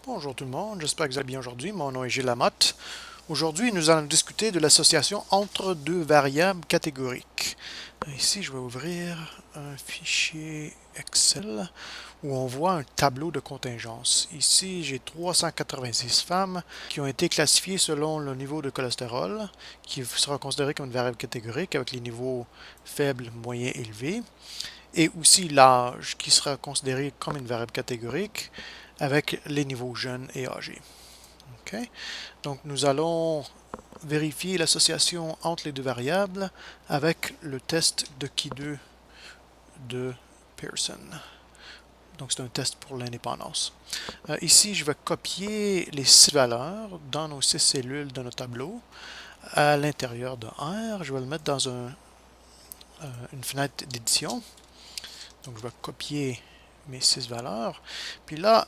Bonjour tout le monde, j'espère que vous allez bien aujourd'hui. Mon nom est Gilles Lamotte. Aujourd'hui, nous allons discuter de l'association entre deux variables catégoriques. Ici, je vais ouvrir un fichier Excel où on voit un tableau de contingence. Ici, j'ai 386 femmes qui ont été classifiées selon le niveau de cholestérol, qui sera considéré comme une variable catégorique avec les niveaux faibles, moyens, élevés, et aussi l'âge qui sera considéré comme une variable catégorique avec les niveaux jeunes et âgés. Okay? Donc nous allons vérifier l'association entre les deux variables avec le test de Qui2 de Pearson. Donc c'est un test pour l'indépendance. Ici, je vais copier les 6 valeurs dans nos 6 cellules de notre tableau à l'intérieur de R. Je vais le mettre dans une fenêtre d'édition. Donc je vais copier mes 6 valeurs. Puis là,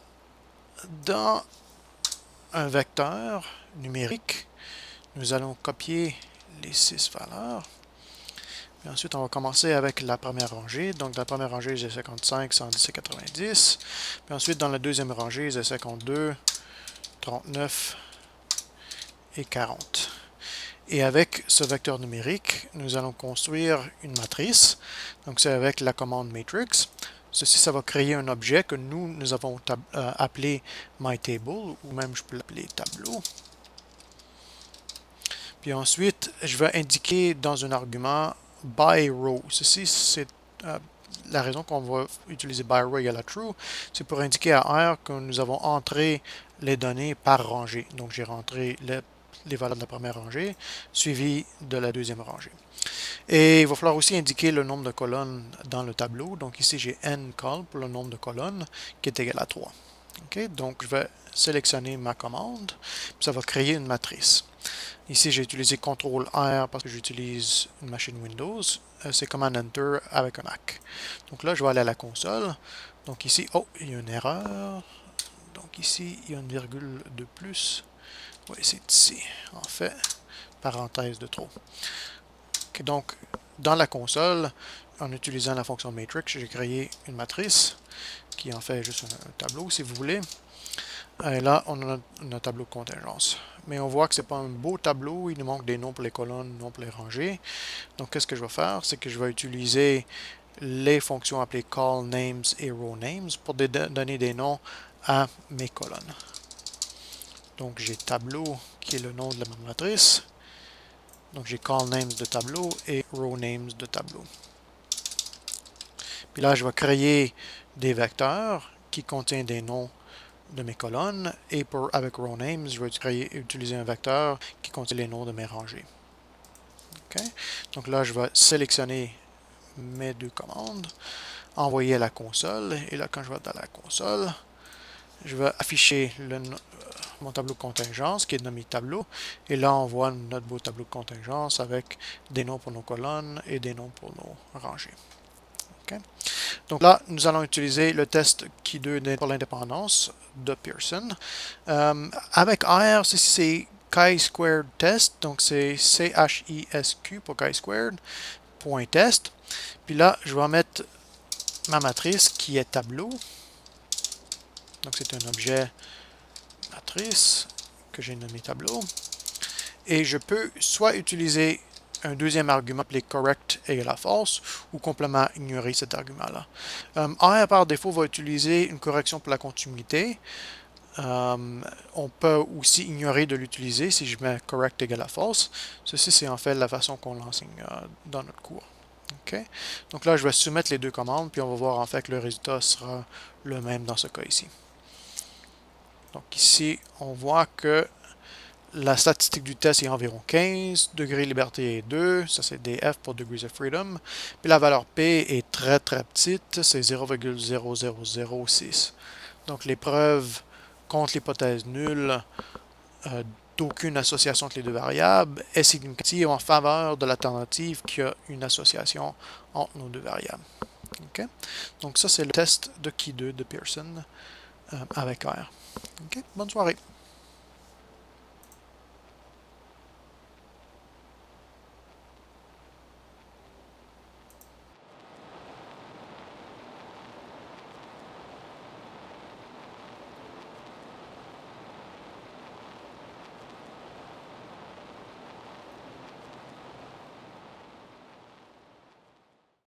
dans un vecteur numérique, nous allons copier les 6 valeurs. Et ensuite, on va commencer avec la première rangée. Donc, dans la première rangée, j'ai 55, 110 et 90. Puis ensuite, dans la deuxième rangée, j'ai 52, 39 et 40. Et avec ce vecteur numérique, nous allons construire une matrice. Donc, c'est avec la commande matrix. Ceci, ça va créer un objet que nous avons appelé myTable, ou même je peux l'appeler tableau. Puis ensuite, je vais indiquer dans un argument byRow. Ceci, c'est la raison qu'on va utiliser byRow égale à true. C'est pour indiquer à R que nous avons entré les données par rangée. Donc, j'ai rentré les valeurs de la première rangée, suivi de la deuxième rangée. Et il va falloir aussi indiquer le nombre de colonnes dans le tableau. Donc ici, j'ai n_col pour le nombre de colonnes, qui est égal à 3. Okay? Donc, je vais sélectionner ma commande, puis ça va créer une matrice. Ici, j'ai utilisé CTRL-R parce que j'utilise une machine Windows. C'est Command-Enter avec un Mac. Donc là, je vais aller à la console. Donc ici, oh, il y a une erreur. Donc ici, il y a une virgule de plus. Oui, c'est ici. En fait, parenthèse de trop. Okay, donc, dans la console, en utilisant la fonction matrix, j'ai créé une matrice qui en fait juste un tableau, si vous voulez. Et là, on a un tableau de contingence. Mais on voit que ce n'est pas un beau tableau, il nous manque des noms pour les colonnes, noms pour les rangées. Donc, qu'est-ce que je vais faire? C'est que je vais utiliser les fonctions appelées callNames et rowNames pour donner des noms à mes colonnes. Donc, j'ai tableau qui est le nom de la matrice. Donc, j'ai callNames de tableau et rowNames de tableau. Puis là, je vais créer des vecteurs qui contiennent des noms de mes colonnes et avec rowNames, je vais utiliser un vecteur qui contient les noms de mes rangées. Okay? Donc là, je vais sélectionner mes deux commandes, envoyer à la console, et là, quand je vais dans la console, je vais afficher mon tableau de contingence qui est nommé tableau, et là, on voit notre beau tableau de contingence avec des noms pour nos colonnes et des noms pour nos rangées. Okay? Donc là, nous allons utiliser le test Qui2 pour l'indépendance de Pearson. Avec R, c'est chi-squared test, donc c'est CHISQ pour chi-squared, point test. Puis là, je vais mettre ma matrice qui est tableau. Donc c'est un objet matrice que j'ai nommé tableau. Et je peux soit utiliser un deuxième argument appelé correct égale à false ou complètement ignorer cet argument-là. R par défaut va utiliser une correction pour la continuité. On peut aussi ignorer de l'utiliser si je mets correct égale à false. Ceci, c'est en fait la façon qu'on l'enseigne dans notre cours. Okay? Donc là, je vais soumettre les deux commandes, puis on va voir en fait que le résultat sera le même dans ce cas ici. Donc ici, on voit que la statistique du test est environ 15, degré de liberté est 2, ça c'est DF pour Degrees of Freedom. Puis la valeur P est très très petite, c'est 0,0006. Donc les preuves contre l'hypothèse nulle d'aucune association entre les deux variables est significative en faveur de l'alternative qui a une association entre nos deux variables. Okay? Donc ça c'est le test de Qui2 de Pearson avec R. Okay? Bonne soirée.